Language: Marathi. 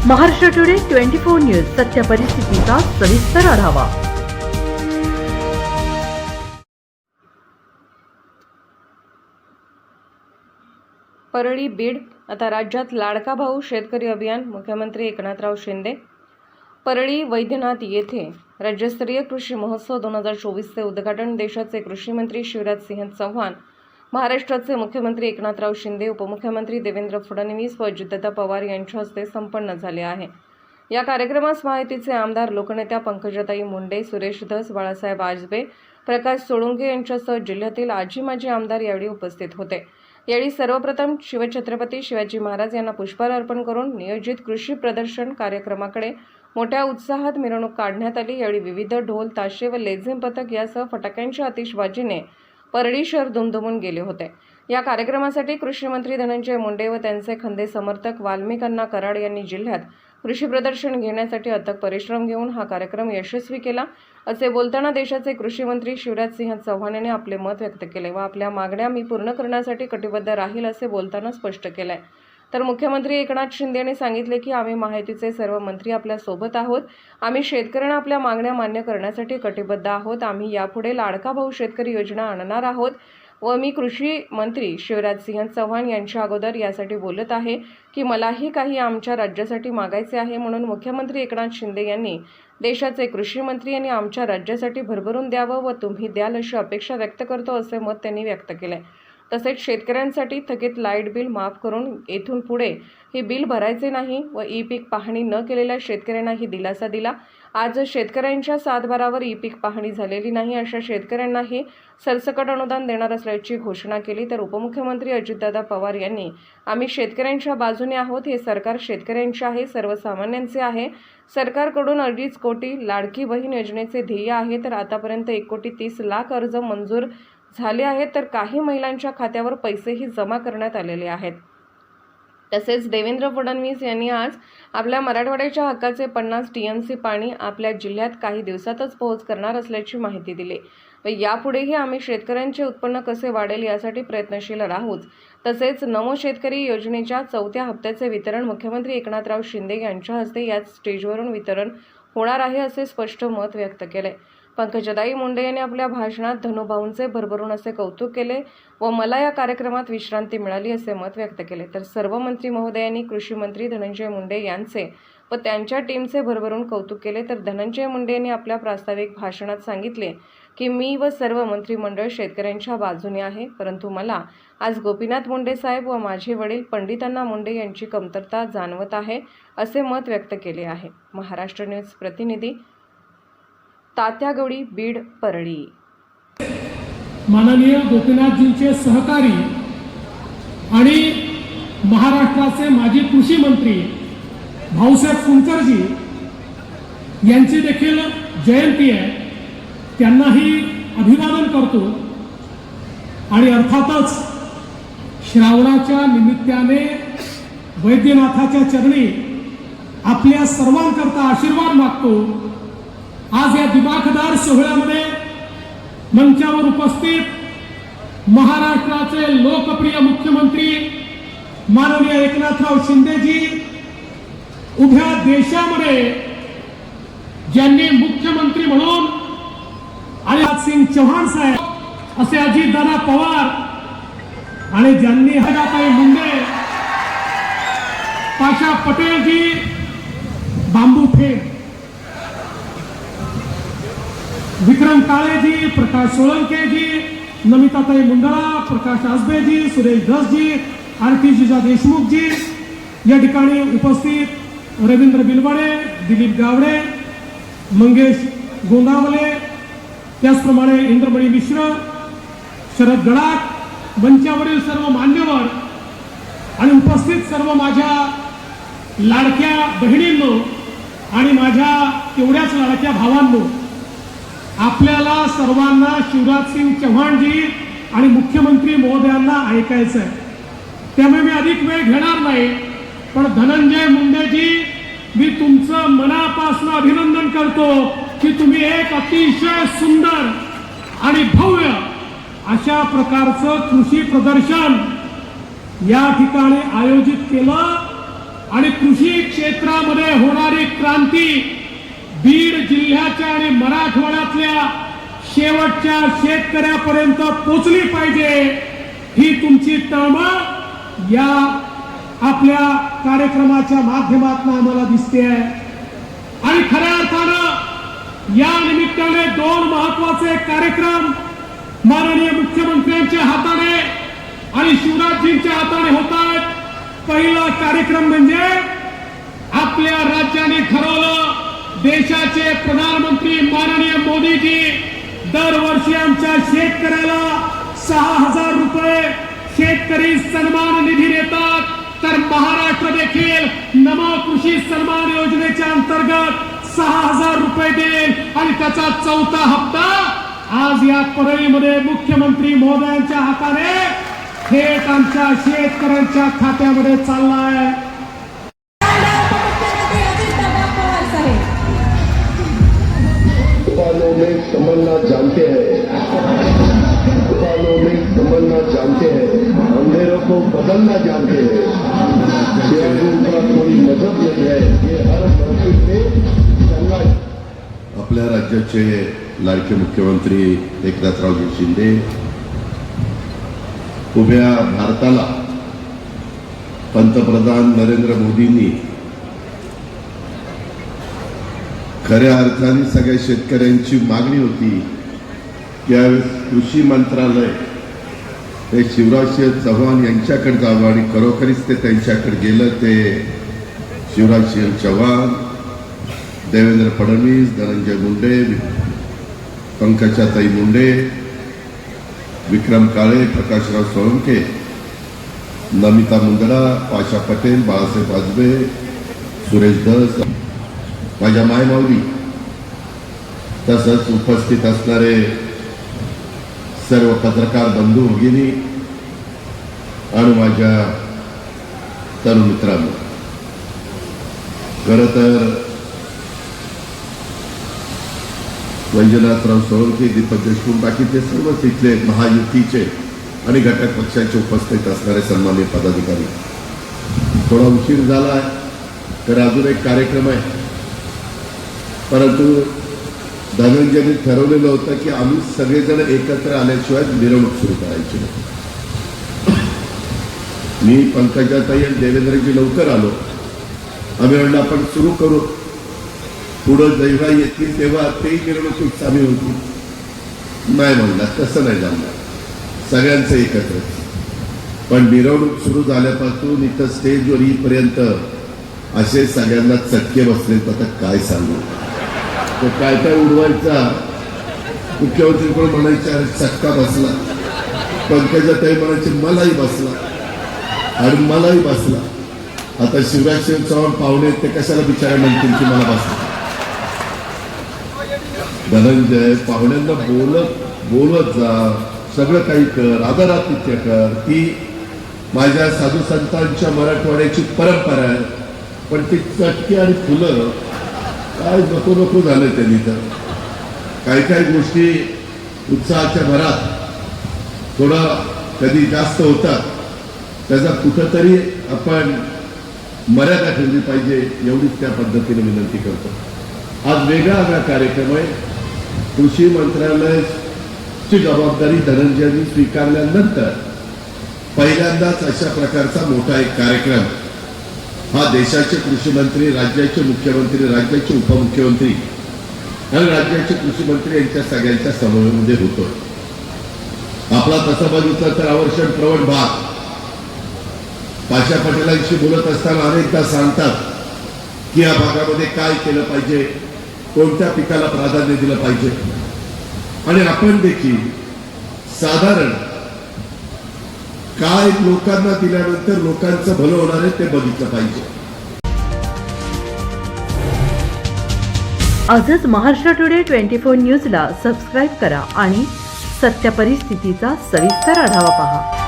महाराष्ट्र टुडे 24 न्यूज सत्य परिस्थितीचा सविस्तर आढावा। परळी बीड आता राज्यात लाडका भाऊ शेतकरी अभियान मुख्यमंत्री एकनाथराव शिंदे। परळी वैद्यनाथ येथे राज्यस्तरीय कृषी महोत्सव 2024 चे उद्घाटन देशाचे कृषी मंत्री शिवराज सिंह चौहान, महाराष्ट्राचे मुख्यमंत्री एकनाथराव शिंदे, उपमुख्यमंत्री देवेंद्र फडणवीस व अजितदादा पवार यांच्या हस्ते संपन्न झाले आहे। या कार्यक्रमास महायुतीचे आमदार लोकनेत्या पंकजाताई मुंडे, सुरेश धस, बाळासाहेब आजबे, प्रकाश सोळुंके यांच्यासह जिल्ह्यातील आजी माजी आमदार यावेळी उपस्थित होते। यावेळी सर्वप्रथम शिवछत्रपती शिवाजी महाराज यांना पुष्पहार अर्पण करून नियोजित कृषी प्रदर्शन कार्यक्रमाकडे मोठ्या उत्साहात मिरवणूक काढण्यात आली। यावेळी विविध ढोल, ताशे व लेझिम पथक यासह फटाक्यांच्या आतिषबाजीने परळी शहर दुमदुमून गेले होते। या कार्यक्रमासाठी कृषी मंत्री धनंजय मुंडे व त्यांचे खंदे समर्थक वाल्मिक अण्णा कराड यांनी जिल्ह्यात कृषी प्रदर्शन घेण्यासाठी अथक परिश्रम घेऊन हा कार्यक्रम यशस्वी केला, असे बोलताना देशाचे कृषी मंत्री शिवराज सिंह चौहान यांनी आपले मत व्यक्त केले व आपल्या मागण्या मी पूर्ण करण्यासाठी कटिबद्ध राहील असे बोलताना स्पष्ट केले। तर मुख्यमंत्री एकनाथ शिंदे यांनी सांगितले की आम्ही महायुतीचे सर्व मंत्री आपल्या सोबत आहोत। आम्ही शेतकऱ्यांना आपल्या मागण्या मान्य करण्यासाठी कटिबद्ध आहोत। आम्ही यापुढे लाडका भाऊ शेतकरी योजना आणणार आहोत व मी कृषी मंत्री शिवराज सिंह चौहान यांच्या अगोदर यासाठी बोलत आहे की मलाही काही आमच्या राज्यासाठी मागायचे आहे, म्हणून मुख्यमंत्री एकनाथ शिंदे यांनी देशाचे कृषी मंत्री यांनी आमच्या राज्यासाठी भरभरून द्यावं व तुम्ही द्याल अशी अपेक्षा व्यक्त करतो, असे मत त्यांनी व्यक्त केले। तसेच शेतकऱ्यांसाठी थकीत लाईट बिल माफ करून येथून पुढे हे बिल भरायचे नाही व ई पीक पाहणी न केलेल्या शेतकऱ्यांनाही दिलासा दिला। आज शेतकऱ्यांच्या 7/12वर ई पीक पाहणी झालेली नाही अशा शेतकऱ्यांनाही सरसकट अनुदान देणार असल्याची घोषणा केली। तर उपमुख्यमंत्री अजितदादा पवार यांनी आम्ही शेतकऱ्यांच्या बाजूने आहोत, हे सरकार शेतकऱ्यांचे आहे, सर्वसामान्यांचे आहे। सरकारकडून 2.5 कोटी लाडकी बहीण योजनेचे ध्येय आहे, तर आतापर्यंत 1,30,00,000 अर्ज मंजूर झाले आहेत, तर काही महिलांच्या खात्यावर पैसेही जमा करण्यात आलेले आहेत। तसेच देवेंद्र फडणवीस यांनी आज आपल्या मराठवाड्याच्या हक्काचे 50 TMC पाणी आपल्या जिल्ह्यात काही दिवसातच पोहोच करणार असल्याची माहिती दिली व यापुढेही आम्ही शेतकऱ्यांचे उत्पन्न कसे वाढेल यासाठी प्रयत्नशील राहूच। तसेच नमो शेतकरी योजनेच्या 4थ्या हप्त्याचे वितरण मुख्यमंत्री एकनाथराव शिंदे यांच्या हस्ते याच स्टेजवरून वितरण होणार आहे, असे स्पष्ट मत व्यक्त केले। पंकजाताई मुंडे यांनी आपल्या भाषणात धनुभाऊंचे भरभरून असे कौतुक केले व मला या कार्यक्रमात विश्रांती मिळाली असे मत व्यक्त केले। तर सर्व मंत्री महोदयांनी कृषी मंत्री धनंजय मुंडे यांचे व त्यांच्या टीमचे भरभरून कौतुक केले। तर धनंजय मुंडे यांनी आपल्या प्रास्ताविक भाषणात सांगितले की मी व सर्व मंत्रिमंडळ शेतकऱ्यांच्या बाजूने आहे, परंतु मला आज गोपीनाथ मुंडे साहेब व माझे वडील पंडितांना मुंडे यांची कमतरता जाणवत आहे, असे मत व्यक्त केले आहे। महाराष्ट्र न्यूज प्रतिनिधी तात्यागवडी, बीड, परळी। माननीय गोपीनाथजींचे सहकारी आणि महाराष्ट्राचे माजी कृषी मंत्री भाऊसाहेब फुंकरजी यांची देखील जयंती आहे, त्यांनाही अभिवादन करतो। आणि अर्थातच श्रावणाच्या निमित्ताने वैद्यनाथाच्या चरणी आपल्या सर्वांकरता आशीर्वाद मागतो। आज या दिमाखदार सोहळ्यामध्ये मंचावर उपस्थित महाराष्ट्राचे लोकप्रिय मुख्यमंत्री माननीय एकनाथराव शिंदेजी, उभ्या देशामध्ये ज्यांनी मुख्यमंत्री म्हणून आणि सिंग चौहान साहेब असे अजितदादा पवार आणि ज्यांनी पंकजाताई मुंडे, पाशा पटेलजी, बांबू फेड, विक्रम काळेजी, प्रकाश सोळंकेजी, नमिताताई मुंदळा, प्रकाश आजबेजी, सुरेश धसजी, आरती जिजा देशमुखजी, या ठिकाणी उपस्थित रवींद्र बिलवाडे, दिलीप गावडे, मंगेश गोंदावले, त्याचप्रमाणे इंद्रमणी मिश्र, शरद गडाख, मंचावरील सर्व मान्यवर आणि उपस्थित सर्व माझ्या लाडक्या बहिणींनो आणि माझ्या तेवढ्याच लाडक्या भावांनो, आपल्याला सर्वांना शिवराज सिंग चौहानजी आणि मुख्यमंत्री महोदयांना ऐकायचं आहे, त्यामुळे मी अधिक वेळ घेणार नाही। पण धनंजय मुंडेजी, मी तुमचं मनापासून अभिनंदन करतो की तुम्ही एक अतिशय सुंदर आणि भव्य अशा प्रकारचं कृषी प्रदर्शन या ठिकाणी आयोजित केलं आणि कृषी क्षेत्रामध्ये होणारी क्रांती बीड जिल्ह्याच्या आणि मराठवाड्यातल्या शेवटच्या शेतकऱ्यापर्यंत पोचली पाहिजे, ही तुमची तळमळ या आपल्या कार्यक्रमाच्या माध्यमातून आम्हाला दिसते आहे. आणि खऱ्या अर्थानं या निमित्ताने दोन महत्वाचे कार्यक्रम माननीय मुख्यमंत्र्यांच्या हाताने आणि शिवराजजींच्या हाताने होत आहेत. पहिला कार्यक्रम म्हणजे आपल्या राज्याने ठरवलं, देशाचे प्रधानमंत्री माननीय मोदीजी दरवर्षी आमच्या शेतकऱ्याला 6,000 रुपये शेतकरी सन्मान निधी देतात. तर महाराष्ट्र देखील नमो कृषी सन्मान योजनेच्या अंतर्गत 6,000 रुपये देईल आणि त्याचा चौथा हप्ता आज या परळीमध्ये मुख्यमंत्री महोदयांच्या हाताने थेट आमच्या शेतकऱ्यांच्या खात्यामध्ये चाललाय. बालों में तमन्ना जानते हैं, बालों में तमन्ना जानते हैं, अंधेरों को बदलना जानते हैं. का कोई मजहब नहीं है, ये हर महफिल में चलना. आपल्या राज्याचे लाडके मुख्यमंत्री एकनाथरावजी शिंदे उभ्या भारताला पंतप्रधान नरेंद्र मोदींनी खऱ्या अर्थाने सगळ्या शेतकऱ्यांची मागणी होती त्यावेळेस कृषी मंत्रालय हे शिवराजसिंह चौहान यांच्याकडे जावं आणि खरोखरीच ते त्यांच्याकडे गेलं. ते शिवराजसिंह चौहान, देवेंद्र फडणवीस, धनंजय मुंडे, पंकजाताई मुंडे, विक्रम काळे, प्रकाशराव सोळंके, नमिता मुंदडा, पाशा पटेल, बाळासाहेब आजबे, सुरेश धस, माझ्या मायमाऊली, तसंच उपस्थित असणारे सर्व पत्रकार बंधू भगिनी आणि माझ्या तरुण मित्रांनो, खरं तर वैजनाथराव सोळंके, दीपक देशमुख, बाकीचे सर्वच इथले महायुतीचे आणि घटक पक्षाचे उपस्थित असणारे सन्माननीय पदाधिकारी, थोडा उशीर झाला आहे तर अजून एक कार्यक्रम आहे. परंतु धनंजयने ठरवलेलं होतं की आम्ही सगळेजण एकत्र आल्याशिवाय मिरवणूक सुरू करायची नाही. मी, पंकजाताई आणि देवेंद्रजी लवकर आलो. आम्ही म्हणलं आपण सुरू करू, पुढं जेव्हा येतील तेव्हा तेही मिरवणूक सामील होती. नाही म्हणला, तसं नाही जमणार, सगळ्यांचं एकत्र. पण मिरवणूक सुरू झाल्यापासून इथं स्टेजवर येईपर्यंत असे सगळ्यांना चटके बसले. आता काय सांगू, तो काय काय उडवायचा, मुख्यमंत्रीकडून म्हणायचे अरे चटका बसला, पंकजाताई म्हणायचे मलाही बसला आणि मलाही बसला. आता शिवराजसिंह चौहान पाहुणे ते कशाला बिचारा म्हणतील की मला बसला. धनंजय, पाहुण्यांना बोलत जा, सगळं काही कर, आदरातिथ्य कर. ती माझ्या साधू संतांच्या मराठवाड्याची परंपरा आहे. पण ती चटकी आणि फुलं काय नको झालं त्यांनी. तर काही काही गोष्टी उत्साहाच्या भरात थोडा कधी जास्त होतात, त्याचा कुठंतरी आपण मर्यादा ठेवली पाहिजे, एवढीच त्या पद्धतीने विनंती करतो. आज वेगळा कार्यक्रम आहे. कृषी मंत्रालयाची जबाबदारी धनंजयनी स्वीकारल्यानंतर पहिल्यांदाच अशा प्रकारचा मोठा एक कार्यक्रम हा देशाचे कृषी मंत्री, राज्याचे मुख्यमंत्री, राज्याचे उपमुख्यमंत्री आणि राज्याचे कृषी मंत्री यांच्या सगळ्यांच्या समन्वयामध्ये होतो. आपला तसा बघितलं तर आवर्षण प्रवण भाग पाशा पटेलांशी बोलत असताना अनेकदा सांगतात की या भागामध्ये काय केलं पाहिजे, कोणत्या पिकाला प्राधान्य दिलं पाहिजे. आणि आपण देखील साधारण काय लोकांना दिल्यानंतर लोकांचं भलं होणार आहे ते बघितलं पाहिजे. आजच महाराष्ट्र टुडे 24 न्यूजला सबस्क्राईब करा आणि सत्य परिस्थितीचा सविस्तर आढावा पहा.